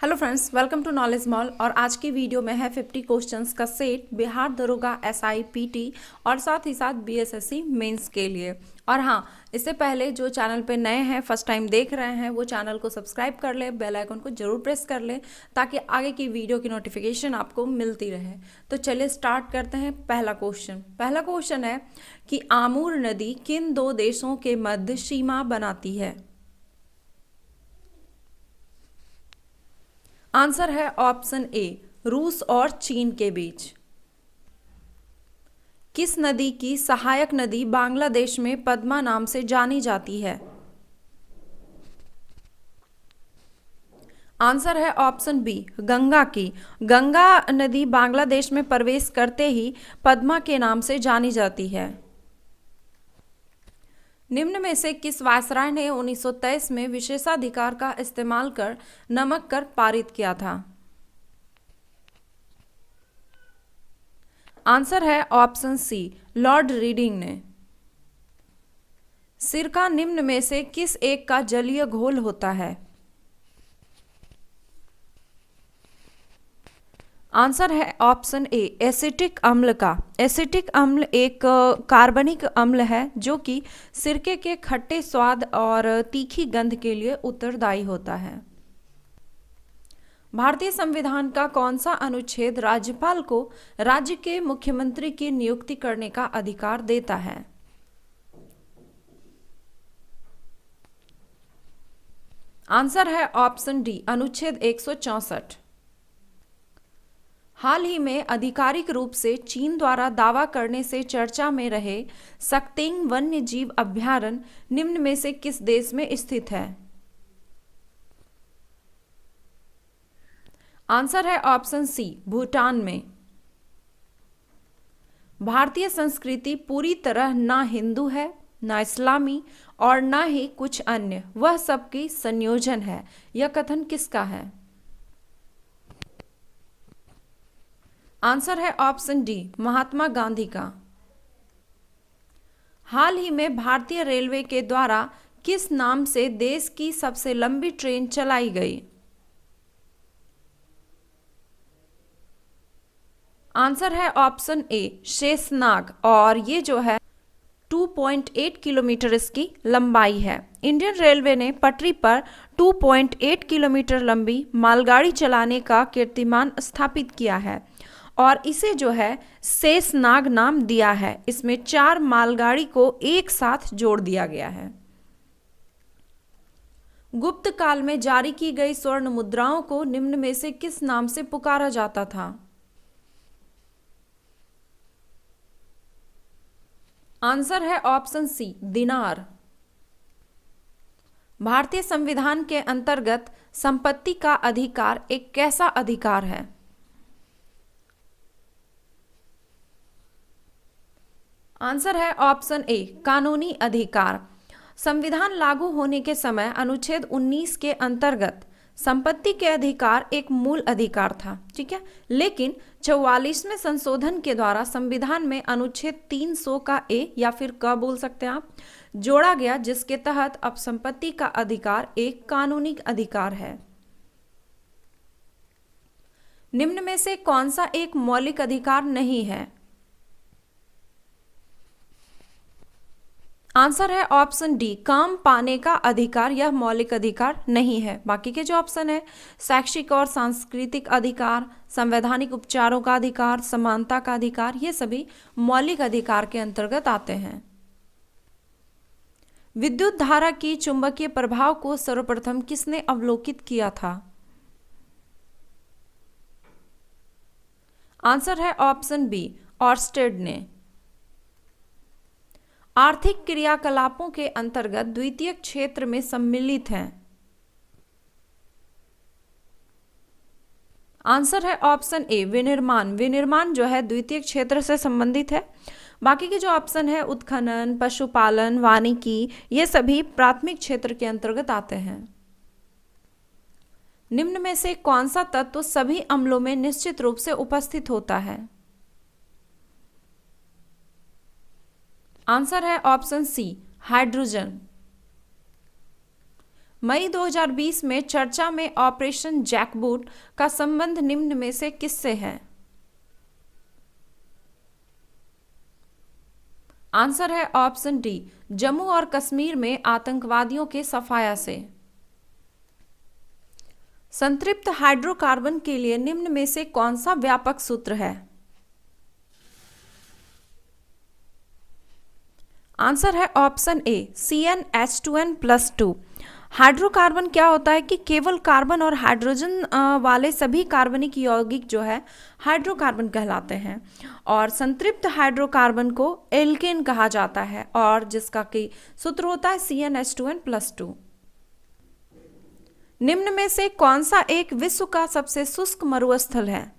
Hello friends, welcome to Knowledge Mall. और आज की वीडियो में है 50 क्वेश्चंस का सेट बिहार दरोगा एसआई पीटी और साथ ही साथ बीएसएससी मेंस के लिए। और हाँ, इससे पहले जो चैनल पे नए हैं, फर्स्ट टाइम देख रहे हैं, वो चैनल को सब्सक्राइब कर ले, बेल आइकन को जरूर प्रेस कर ले ताकि आगे की वीडियो की नोटिफिकेशन आपको मिलती रहे। तो चलिए स्टार्ट करते हैं। पहला क्वेश्चन है कि आमूर नदी किन दो देशों के मध्य सीमा बनाती है? आंसर है ऑप्शन ए, रूस और चीन के बीच। किस नदी की सहायक नदी बांग्लादेश में पद्मा नाम से जानी जाती है? आंसर है ऑप्शन बी, गंगा की। गंगा नदी बांग्लादेश में प्रवेश करते ही पद्मा के नाम से जानी जाती है। निम्न में से किस वायसराय ने 1923 में विशेषाधिकार का इस्तेमाल कर नमक कर पारित किया था? आंसर है ऑप्शन सी, लॉर्ड रीडिंग ने। सिरका निम्न में से किस एक का जलीय घोल होता है? आंसर है ऑप्शन ए, एसिटिक अम्ल का। एसिटिक अम्ल एक कार्बनिक अम्ल है जो कि सिरके के खट्टे स्वाद और तीखी गंध के लिए उत्तरदायी होता है। भारतीय संविधान का कौन सा अनुच्छेद राज्यपाल को राज्य के मुख्यमंत्री की नियुक्ति करने का अधिकार देता है? आंसर है ऑप्शन डी, अनुच्छेद 164। हाल ही में आधिकारिक रूप से चीन द्वारा दावा करने से चर्चा में रहे सक्तेंग वन्य जीव अभयारण्य निम्न में से किस देश में स्थित है? आंसर है ऑप्शन सी, भूटान में। भारतीय संस्कृति पूरी तरह ना हिंदू है, ना इस्लामी और ना ही कुछ अन्य, वह सबकी संयोजन है। यह कथन किसका है? आंसर है ऑप्शन डी, महात्मा गांधी का। हाल ही में भारतीय रेलवे के द्वारा किस नाम से देश की सबसे लंबी ट्रेन चलाई गई? आंसर है ऑप्शन ए, शेषनाग। और ये जो है 2.8 किलोमीटर इसकी लंबाई है। इंडियन रेलवे ने पटरी पर 2.8 किलोमीटर लंबी मालगाड़ी चलाने का कीर्तिमान स्थापित किया है और इसे जो है शेषनाग नाम दिया है। इसमें 4 मालगाड़ी को एक साथ जोड़ दिया गया है। गुप्त काल में जारी की गई स्वर्ण मुद्राओं को निम्न में से किस नाम से पुकारा जाता था? आंसर है ऑप्शन सी, दिनार। भारतीय संविधान के अंतर्गत संपत्ति का अधिकार एक कैसा अधिकार है? आंसर है ऑप्शन ए, कानूनी अधिकार। संविधान लागू होने के समय अनुच्छेद 19 के अंतर्गत संपत्ति के अधिकार एक मूल अधिकार था, ठीक है। लेकिन 44वें संशोधन के द्वारा संविधान में अनुच्छेद 300 का ए या फिर क बोल सकते हैं आप, जोड़ा गया, जिसके तहत अब संपत्ति का अधिकार एक कानूनी अधिकार है। निम्न में से कौन सा एक मौलिक अधिकार नहीं है? आंसर है ऑप्शन डी, काम पाने का अधिकार। यह मौलिक अधिकार नहीं है। बाकी के जो ऑप्शन है, शैक्षिक और सांस्कृतिक अधिकार, संवैधानिक उपचारों का अधिकार, समानता का अधिकार, ये सभी मौलिक अधिकार के अंतर्गत आते हैं। विद्युत धारा की चुंबकीय प्रभाव को सर्वप्रथम किसने अवलोकित किया था? आंसर है ऑप्शन बी, ऑर्स्टेड ने। आर्थिक क्रियाकलापों के अंतर्गत द्वितीयक क्षेत्र में सम्मिलित हैं। आंसर है ऑप्शन ए, विनिर्माण। विनिर्माण जो है द्वितीयक क्षेत्र से संबंधित है। बाकी के जो ऑप्शन है, उत्खनन, पशुपालन, वानिकी, ये सभी प्राथमिक क्षेत्र के अंतर्गत आते हैं। निम्न में से कौन सा तत्व सभी अम्लों में निश्चित रूप से उपस्थित होता है? आंसर है ऑप्शन सी, हाइड्रोजन। मई 2020 में चर्चा में ऑपरेशन जैकबूट का संबंध निम्न में से किससे है? आंसर है ऑप्शन डी, जम्मू और कश्मीर में आतंकवादियों के सफाया से। संतृप्त हाइड्रोकार्बन के लिए निम्न में से कौन सा व्यापक सूत्र है? आंसर है ऑप्शन ए, CnH2n+2। हाइड्रोकार्बन क्या होता है कि केवल कार्बन और हाइड्रोजन वाले सभी कार्बनिक यौगिक जो है हाइड्रोकार्बन कहलाते हैं, और संतृप्त हाइड्रोकार्बन को एल्केन कहा जाता है, और जिसका कि सूत्र होता है CnH2n+2। निम्न में से कौन सा एक विश्व का सबसे शुष्क मरुस्थल है?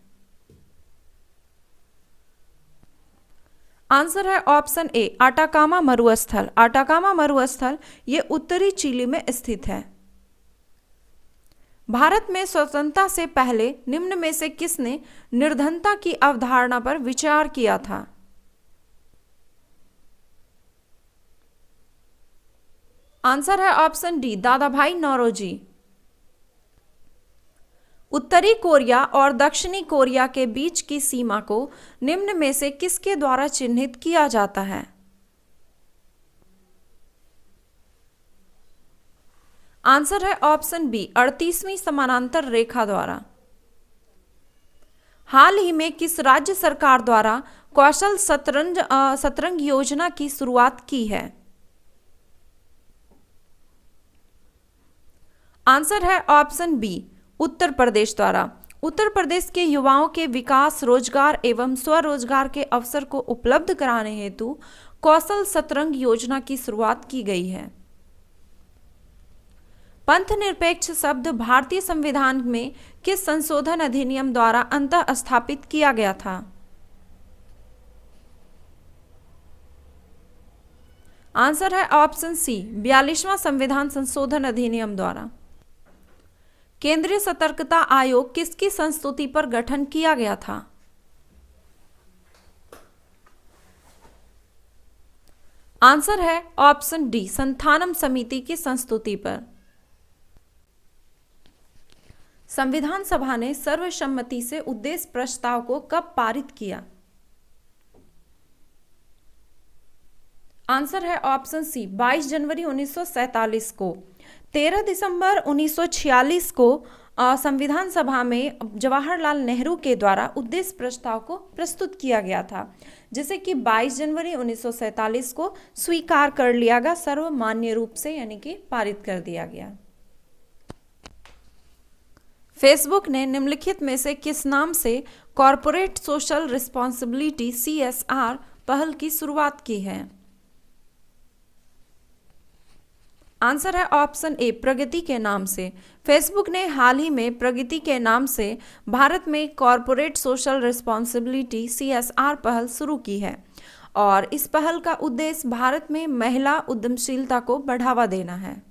आंसर है ऑप्शन ए, आटाकामा मरुस्थल। आटाकामा मरुस्थल ये उत्तरी चिली में स्थित है। भारत में स्वतंत्रता से पहले निम्न में से किसने निर्धनता की अवधारणा पर विचार किया था? आंसर है ऑप्शन डी, दादाभाई नौरोजी। उत्तरी कोरिया और दक्षिणी कोरिया के बीच की सीमा को निम्न में से किसके द्वारा चिन्हित किया जाता है? आंसर है ऑप्शन बी, 38वीं समानांतर रेखा द्वारा। हाल ही में किस राज्य सरकार द्वारा कौशल शतरंज योजना की शुरुआत की है? आंसर है ऑप्शन बी, उत्तर प्रदेश द्वारा। उत्तर प्रदेश के युवाओं के विकास, रोजगार एवं स्वरोजगार के अवसर को उपलब्ध कराने हेतु कौशल शतरंज योजना की शुरुआत की गई है। पंथ निरपेक्ष शब्द भारतीय संविधान में किस संशोधन अधिनियम द्वारा अंतः स्थापित किया गया था? आंसर है ऑप्शन सी, 42वां संविधान संशोधन अधिनियम द्वारा। केंद्रीय सतर्कता आयोग किसकी संस्तुति पर गठन किया गया था? आंसर है ऑप्शन डी, संथानम समिति की संस्तुति पर। संविधान सभा ने सर्वसम्मति से उद्देश्य प्रस्ताव को कब पारित किया? आंसर है ऑप्शन सी, 22 जनवरी 1947 को। 13 दिसंबर 1946 को संविधान सभा में जवाहरलाल नेहरू के द्वारा उद्देश्य प्रस्ताव को प्रस्तुत किया गया था, जिसे कि 22 जनवरी 1947 को स्वीकार कर लिया गया, सर्वमान्य रूप से, यानी कि पारित कर दिया गया। फेसबुक ने निम्नलिखित में से किस नाम से कॉर्पोरेट सोशल रिस्पॉन्सिबिलिटी CSR पहल की शुरुआत की है? आंसर है ऑप्शन ए, प्रगति के नाम से। फेसबुक ने हाल ही में प्रगति के नाम से भारत में कॉर्पोरेट सोशल रिस्पॉन्सिबिलिटी CSR पहल शुरू की है, और इस पहल का उद्देश्य भारत में महिला उद्यमशीलता को बढ़ावा देना है।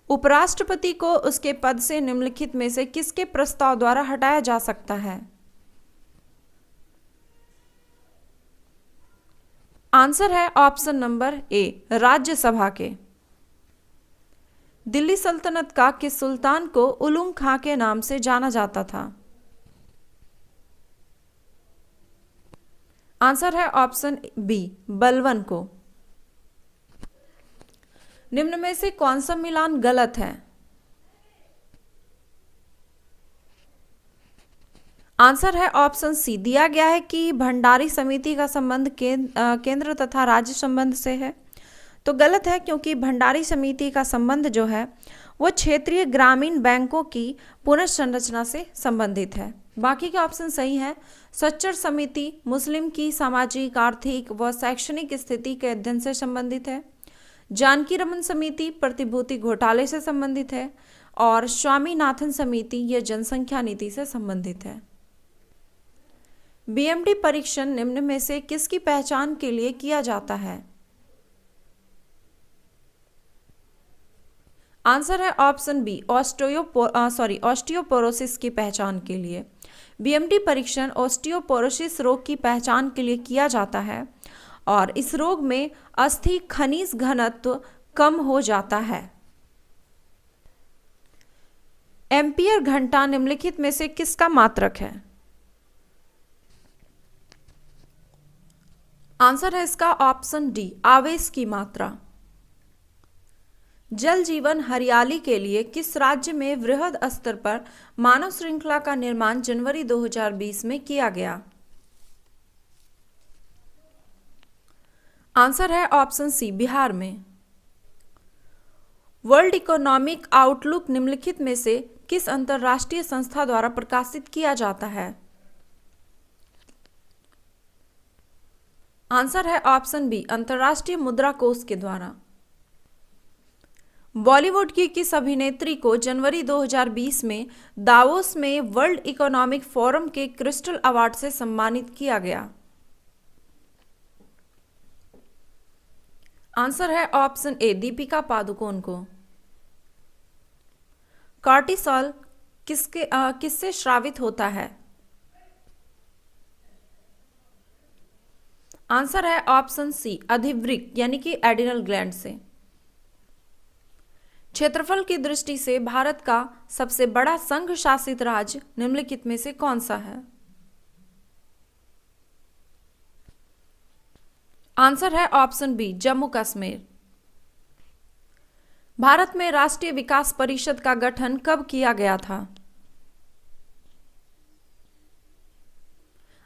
उपराष्ट्रपति को उसके पद से निम्नलिखित में से किसके प्रस्ताव द्वारा हटाया जा सकता है? आंसर है ऑप्शन नंबर ए, राज्यसभा के। दिल्ली सल्तनत का किस सुल्तान को उलुग खां के नाम से जाना जाता था? आंसर है ऑप्शन बी, बलबन को। निम्न में से कौन सा मिलान गलत है? आंसर है ऑप्शन सी, दिया गया है कि भंडारी समिति का संबंध केंद्र तथा राज्य संबंध से है। तो गलत है, क्योंकि भंडारी समिति का संबंध जो है वो क्षेत्रीय ग्रामीण बैंकों की पुनर्संरचना से संबंधित है। बाकी के ऑप्शन सही है। सच्चर समिति मुस्लिम की सामाजिक, आर्थिक व शैक्षणिक स्थिति के अध्ययन से संबंधित है। जानकी रमन समिति प्रतिभूति घोटाले से संबंधित है, और स्वामीनाथन समिति यह जनसंख्या नीति से संबंधित है। BMD परीक्षण निम्न में से किसकी पहचान के लिए किया जाता है? आंसर है ऑप्शन बी, ऑस्टियोपोरोसिस की पहचान के लिए। BMD परीक्षण ऑस्टियोपोरोसिस रोग की पहचान के लिए किया जाता है, और इस रोग में अस्थि खनिज घनत्व कम हो जाता है। एम्पियर घंटा निम्नलिखित में से किसका मात्रक है? आंसर है इसका ऑप्शन डी, आवेश की मात्रा। जल जीवन हरियाली के लिए किस राज्य में वृहद स्तर पर मानव श्रृंखला का निर्माण जनवरी 2020 में किया गया? आंसर है ऑप्शन सी, बिहार में। वर्ल्ड इकोनॉमिक आउटलुक निम्नलिखित में से किस अंतरराष्ट्रीय संस्था द्वारा प्रकाशित किया जाता है? आंसर है ऑप्शन बी, अंतरराष्ट्रीय मुद्रा कोष के द्वारा। बॉलीवुड की किस अभिनेत्री को जनवरी 2020 में दावोस में वर्ल्ड इकोनॉमिक फोरम के क्रिस्टल अवार्ड से सम्मानित किया गया? आंसर है ऑप्शन ए, दीपिका पादुकोण को। कॉर्टिसोल किससे स्रावित होता है? आंसर है ऑप्शन सी, अधिवृक्क यानी कि एड्रिनल ग्लैंड से। क्षेत्रफल की दृष्टि से भारत का सबसे बड़ा संघ शासित राज्य निम्नलिखित में से कौन सा है? आंसर है ऑप्शन बी, जम्मू कश्मीर। भारत में राष्ट्रीय विकास परिषद का गठन कब किया गया था?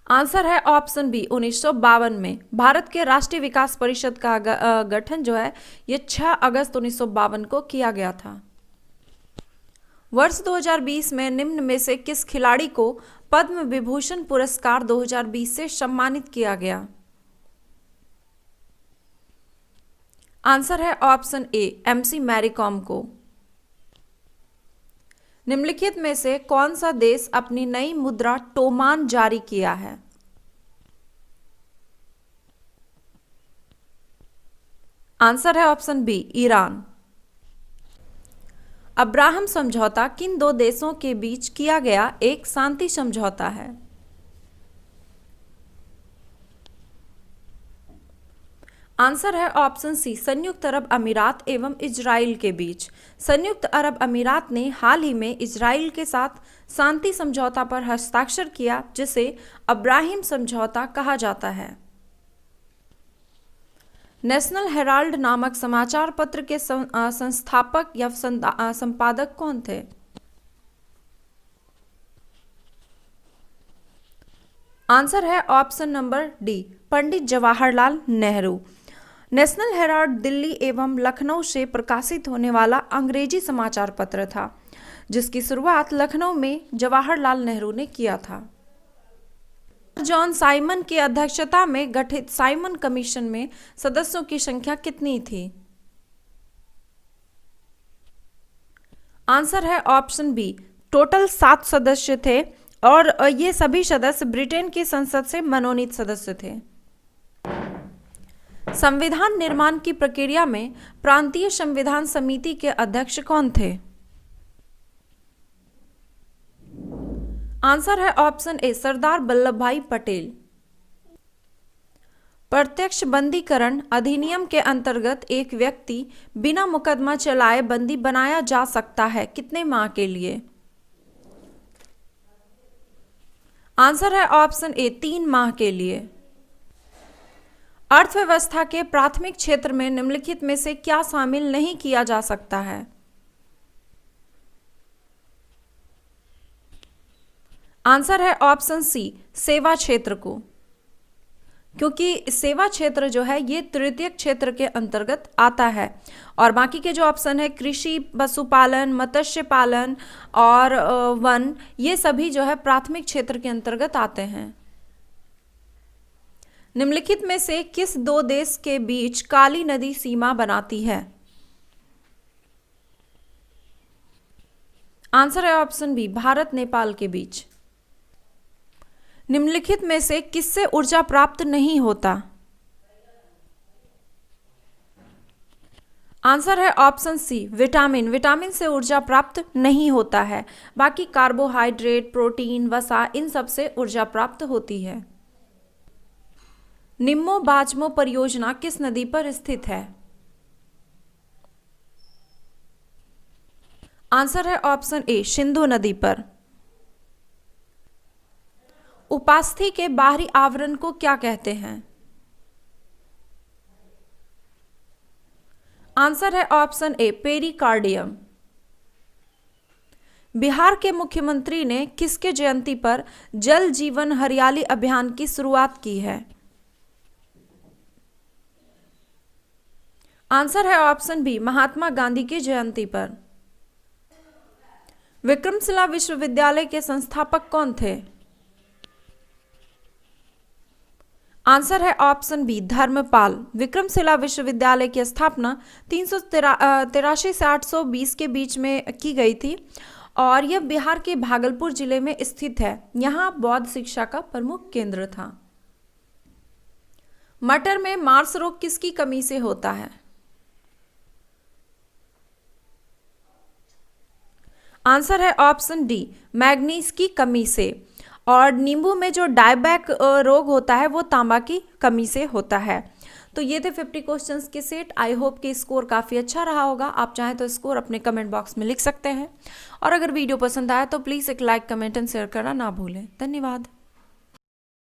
आंसर है ऑप्शन बी, 1952 में। भारत के राष्ट्रीय विकास परिषद का गठन जो है ये 6 अगस्त 1952 को किया गया था। वर्ष 2020 में निम्न में से किस खिलाड़ी को पद्म विभूषण पुरस्कार 2020 से सम्मानित किया गया? आंसर है ऑप्शन ए, एमसी मैरी कॉम को। निम्नलिखित में से कौन सा देश अपनी नई मुद्रा टोमान जारी किया है? आंसर है ऑप्शन बी, ईरान। अब्राहम समझौता किन दो देशों के बीच किया गया एक शांति समझौता है? आंसर है ऑप्शन सी, संयुक्त अरब अमीरात एवं इजराइल के बीच। संयुक्त अरब अमीरात ने हाल ही में इजराइल के साथ शांति समझौता पर हस्ताक्षर किया जिसे अब्राहिम समझौता कहा जाता है। नेशनल हेराल्ड नामक समाचार पत्र के संस्थापक या संपादक कौन थे? आंसर है option number D, Pandit Jawaharlal Nehru. National Herald Delhi एवं लखनऊ से प्रकाशित होने वाला अंग्रेजी समाचार पत्र था जिसकी शुरुआत लखनऊ में जवाहरलाल नेहरू ने किया था। जॉन साइमन की अध्यक्षता में गठित साइमन कमीशन में सदस्यों की संख्या कितनी थी? आंसर है ऑप्शन बी, टोटल 7 सदस्य थे और ये सभी सदस्य ब्रिटेन की संसद से मनोनीत सदस्य थे। संविधान निर्माण की प्रक्रिया में प्रांतीय संविधान समिति के अध्यक्ष कौन थे? आंसर है ऑप्शन ए, सरदार वल्लभ भाई पटेल। प्रत्यक्ष बंदीकरण अधिनियम के अंतर्गत एक व्यक्ति बिना मुकदमा चलाए बंदी बनाया जा सकता है कितने माह के लिए? आंसर है ऑप्शन ए, 3 माह के लिए। अर्थव्यवस्था के प्राथमिक क्षेत्र में निम्नलिखित में से क्या शामिल नहीं किया जा सकता है? आंसर है ऑप्शन सी, सेवा क्षेत्र को, क्योंकि सेवा क्षेत्र जो है ये तृतीयक क्षेत्र के अंतर्गत आता है और बाकी के जो ऑप्शन है कृषि, पशुपालन, मत्स्य पालन और वन, ये सभी जो है प्राथमिक क्षेत्र के अंतर्गत आते हैं। निम्नलिखित में से किस 2 देश के बीच काली नदी सीमा बनाती है? आंसर है ऑप्शन बी, भारत नेपाल के बीच। निम्नलिखित में से किससे ऊर्जा प्राप्त नहीं होता? आंसर है ऑप्शन सी, विटामिन। विटामिन से ऊर्जा प्राप्त नहीं होता है, बाकी कार्बोहाइड्रेट, प्रोटीन, वसा इन सब से ऊर्जा प्राप्त होती है। निम्मो बाजमो परियोजना किस नदी पर स्थित है? आंसर है ऑप्शन ए सिंधु नदी पर। उपास्थि के बाहरी आवरण को क्या कहते हैं? आंसर है ऑप्शन ए पेरिकार्डियम। बिहार के मुख्यमंत्री ने किसके जयंती पर जल जीवन हरियाली अभियान की शुरुआत की है? आंसर है ऑप्शन बी महात्मा गांधी की जयंती पर। विक्रमशिला विश्वविद्यालय के संस्थापक कौन थे? आंसर है ऑप्शन बी धर्मपाल। विक्रमशिला विश्वविद्यालय की स्थापना 383 से 820 के बीच में की गई थी और यह बिहार के भागलपुर जिले में स्थित है। यहाँ बौद्ध शिक्षा का प्रमुख केंद्र था। मटर में मार्स रोग किसकी कमी से होता है? आंसर है ऑप्शन डी मैग्नीज की कमी से। और नींबू में जो डायबैक रोग होता है वो तांबा की कमी से होता है। तो ये थे 50 क्वेश्चंस के सेट। आई होप कि स्कोर काफ़ी अच्छा रहा होगा। आप चाहें तो स्कोर अपने कमेंट बॉक्स में लिख सकते हैं और अगर वीडियो पसंद आया तो प्लीज़ एक लाइक, कमेंट एंड शेयर करना ना भूलें। धन्यवाद।